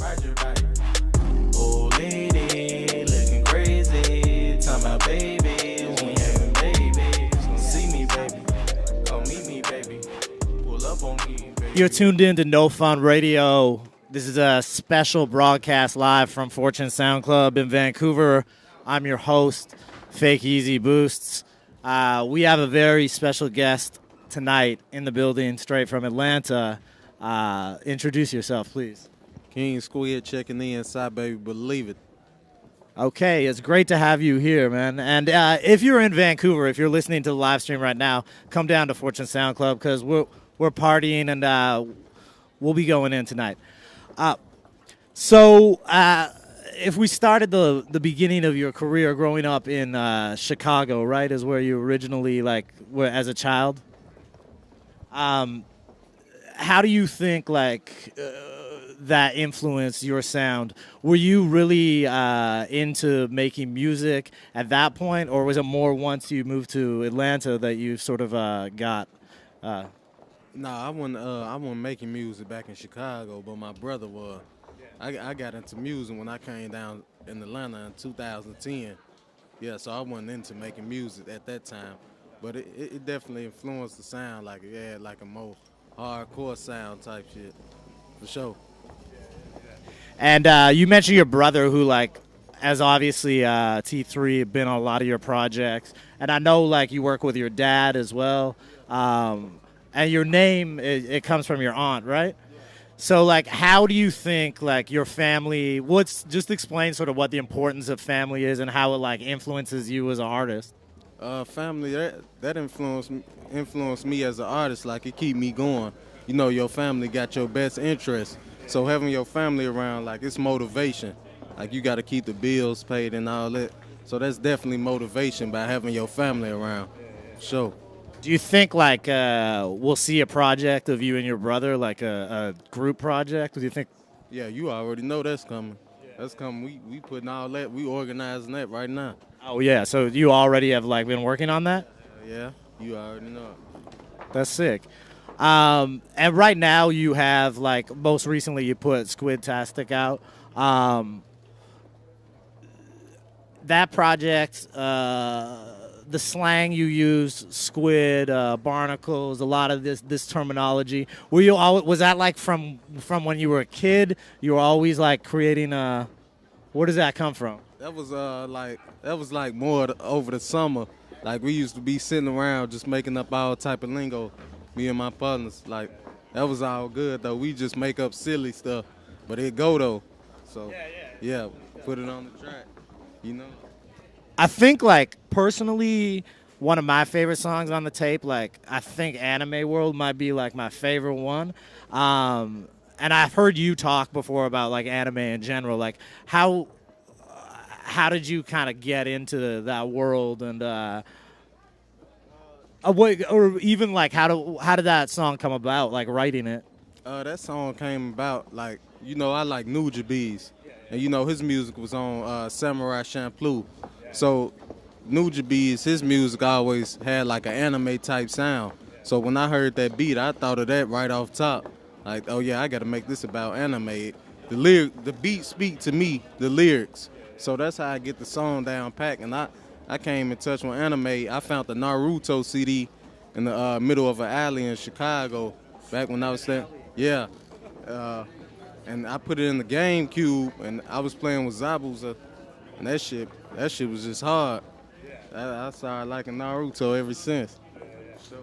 Ride your bike. Old lady, looking crazy. Talking about babies, we having babies. See me, baby. Come meet me, baby. Pull up on me, baby. You're tuned in to No Fun Radio. This is a special broadcast live from Fortune Sound Club in Vancouver. I'm your host, Fake Yeezy Boosts. We have a very special guest tonight in the building, straight from Atlanta. Introduce yourself, please. King Squid checking in, Sahbabii, believe it. Okay, it's great to have you here, man. And if you're in Vancouver, if you're listening to the live stream right now, come down to Fortune Sound Club because we're partying and we'll be going in tonight. So if we started the beginning of your career growing up in Chicago, right, is where you originally were as a child. How do you think that influenced your sound? Were you really into making music at that point, or was it more once you moved to Atlanta that you sort of got? Nah, I wasn't making music back in Chicago, but my brother was. I got into music when I came down in Atlanta in 2010. Yeah, so I wasn't into making music at that time, but it definitely influenced the sound. Like it had like a more hardcore sound type shit, for sure. And you mentioned your brother who, as obviously T3, been on a lot of your projects. And I know, you work with your dad as well. And your name, it comes from your aunt, right? So, how do you think, your family, just explain sort of what the importance of family is and how it, influences you as an artist. Family, that influenced me as an artist. It keep me going. You know, your family got your best interest. So having your family around, it's motivation. You got to keep the bills paid and all that. So that's definitely motivation by having your family around. Sure. Do you think, we'll see a project of you and your brother, a group project? Do you think? Yeah, you already know that's coming. That's coming. We putting all that. We organizing that right now. Oh, yeah. So you already have, been working on that? Yeah, you already know. That's sick. And right now you have, most recently you put Squid-tastic out. That project, the slang you use, squid, barnacles, a lot of this terminology. Were you was that from when you were a kid? You were always creating where does that come from? That was more over the summer. We used to be sitting around just making up all type of lingo. Me and my partners, that was all good though. We just make up silly stuff, but it go though. So yeah, put it on the track, you know. I think personally, one of my favorite songs on the tape, I think Anime World might be my favorite one. And I've heard you talk before about anime in general. How did you kind of get into that world and or even how did that song come about? Writing it. That song came about I like Nujabes, and his music was on Samurai Champloo. So Nujabes, his music always had an anime type sound. So when I heard that beat, I thought of that right off top. Oh yeah, I got to make this about anime. The beat speak to me, the lyrics. So that's how I get the song down packed. And I came in touch with anime. I found the Naruto CD in the middle of an alley in Chicago back when I was there. Yeah. And I put it in the GameCube, and I was playing with Zabuza, and that shit was just hard. I started liking Naruto ever since. So.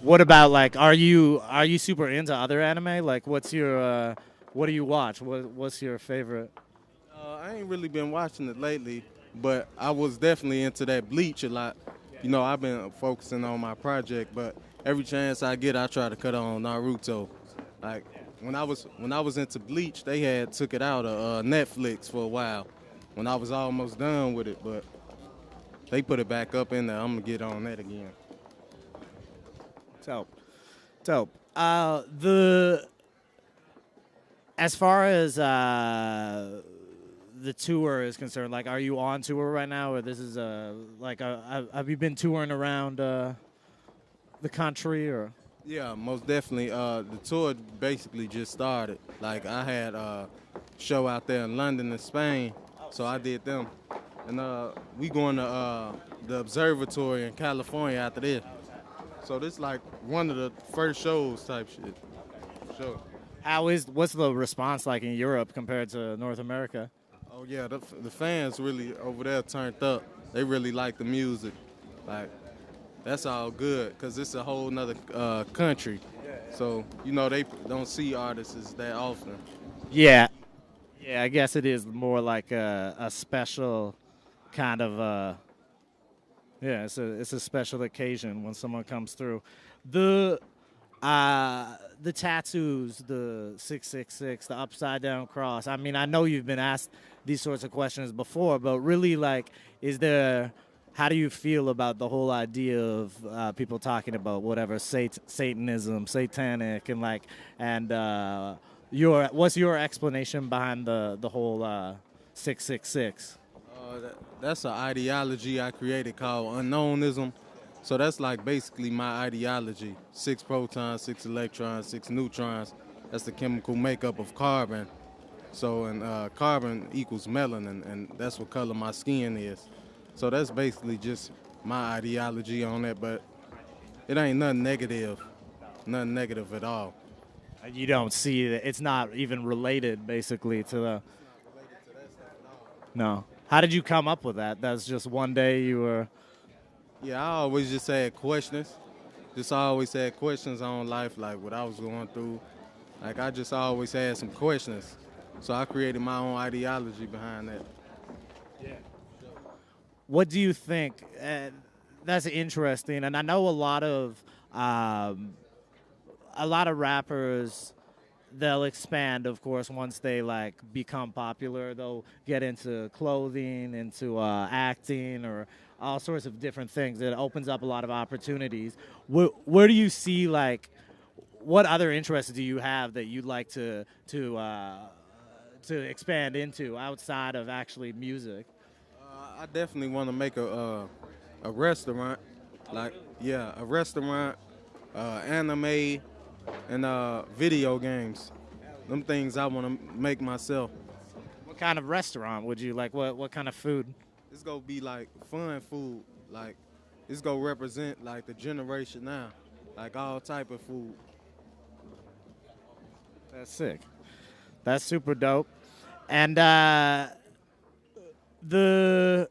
What about are you super into other anime? What's your what do you watch? What's your favorite? I ain't really been watching it lately, but I was definitely into that Bleach a lot. I've been focusing on my project, but every chance I get, I try to cut on Naruto. When I was into Bleach, they had took it out of Netflix for a while. When I was almost done with it, but they put it back up in there. I'm gonna get on that again. Dope. As far as the tour is concerned, are you on tour right now, or this is have you been touring around the country, or? Yeah, most definitely. The tour basically just started. Like I had a show out there in London and Spain, so I did them. And we going to the observatory in California after this. So this like one of the first shows type shit. Sure. What's the response like in Europe compared to North America? Oh yeah, the fans really over there turned up. They really like the music. Like that's all good, cause it's a whole nother country. So you know they don't see artists that often. Yeah, yeah. I guess it is more like a special kind of yeah. It's a special occasion when someone comes through. The the tattoos, the 666, the upside down cross. I mean, I know you've been asked these sorts of questions before, but really, like, is there? How do you feel about the whole idea of people talking about whatever Satanism, satanic, and like, and what's your explanation behind the whole 666? That's an ideology I created called unknownism. So that's like basically my ideology. 6 protons, 6 electrons, 6 neutrons. That's the chemical makeup of carbon. So, and carbon equals melanin, and that's what color my skin is. So that's basically just my ideology on it, but it ain't nothing negative at all. You don't see that it's not even related, basically, to the. No. How did you come up with that? That's just one day you were. Yeah, I always just had questions. I always had questions on life, like what I was going through. Like I just always had some questions. So I created my own ideology behind that. Yeah. What do you think? That's interesting, and I know a lot of rappers. They'll expand, of course, once they like become popular. They'll get into clothing, into acting, or all sorts of different things. It opens up a lot of opportunities. Where do you see like what other interests do you have that you'd like to expand into outside of actually music? I definitely want to make a restaurant, a restaurant, anime, and video games. Them things I want to make myself. What kind of restaurant would you like? What kind of food? It's gonna be like fun food. Like it's gonna represent like the generation now, like all type of food. That's sick. That's super dope. And the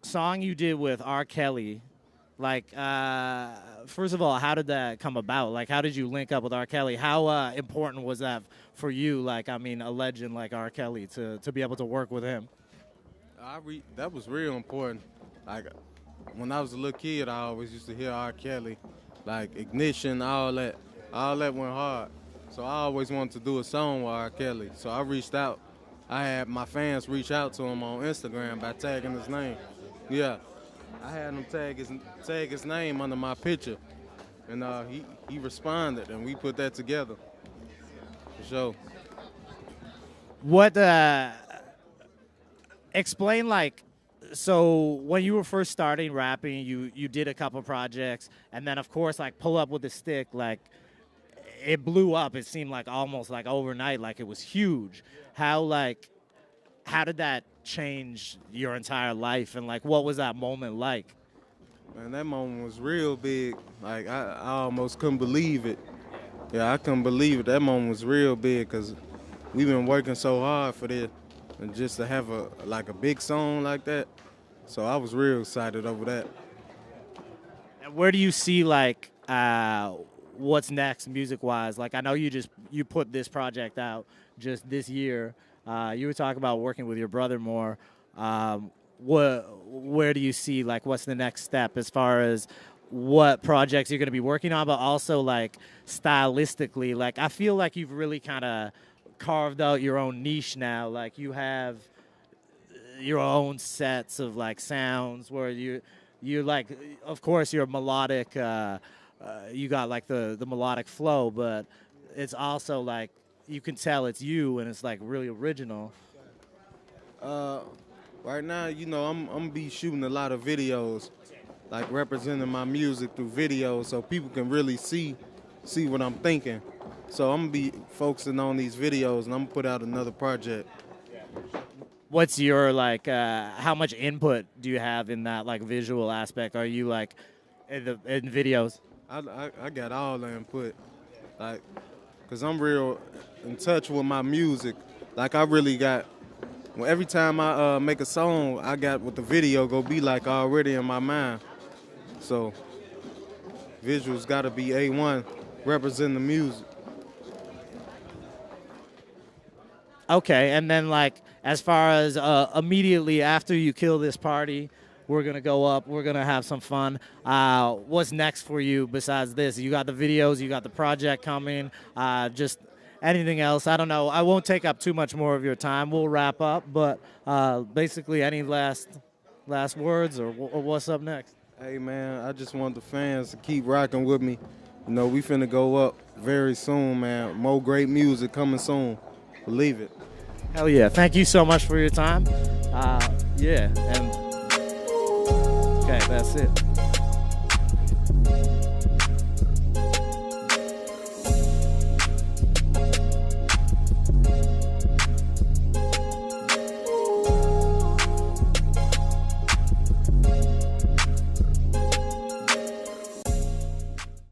song you did with R. Kelly, like, first of all, how did that come about? Like, how did you link up with R. Kelly? How important was that for you? Like, I mean, a legend like R. Kelly to be able to work with him. That was real important. Like, when I was a little kid, I always used to hear R. Kelly, like Ignition, all that went hard. So I always wanted to do a song with R. Kelly. So I reached out. I had my fans reach out to him on Instagram by tagging his name. Yeah, I had him tag his name under my picture, and he responded, and we put that together. For sure. What explain like so when you were first starting rapping, you did a couple projects, and then of course like Pull Up with the Stick, like it blew up. It seemed like almost like overnight, like it was huge. How did that change your entire life, and like what was that moment like? Man, that moment was real big. Like I almost couldn't believe it. Yeah, I couldn't believe it. That moment was real big because we've been working so hard for this, and just to have a big song like that. So I was real excited over that. And where do you see like what's next music-wise? Like I know you put this project out just this year. You were talking about working with your brother more. Where do you see like what's the next step as far as what projects you're going to be working on, but also like stylistically? Like I feel like you've really kind of carved out your own niche now. Like you have your own sets of like sounds where you like, of course you're melodic. You got like the melodic flow, but it's also like you can tell it's you and it's like really original. Right now, you know, I'm be shooting a lot of videos. like representing my music through videos so people can really see what I'm thinking. So I'm gonna be focusing on these videos, and I'm gonna put out another project. What's your like? How much input do you have in that like visual aspect? Are you like in videos? I got all the input, like, cause I'm real in touch with my music. Like I really got. Well, every time I make a song, I got what the video go be like already in my mind. So visuals gotta be A1, representing the music. Okay, and then like as far as immediately after you kill this party, we're gonna go up. We're gonna have some fun. What's next for you besides this? You got the videos. You got the project coming. Just anything else? I don't know. I won't take up too much more of your time. We'll wrap up. But basically, any last words or what's up next? Hey man, I just want the fans to keep rocking with me. You know, we finna go up very soon, man. More great music coming soon. Believe it. Hell yeah. Thank you so much for your time. Yeah. And okay, that's it.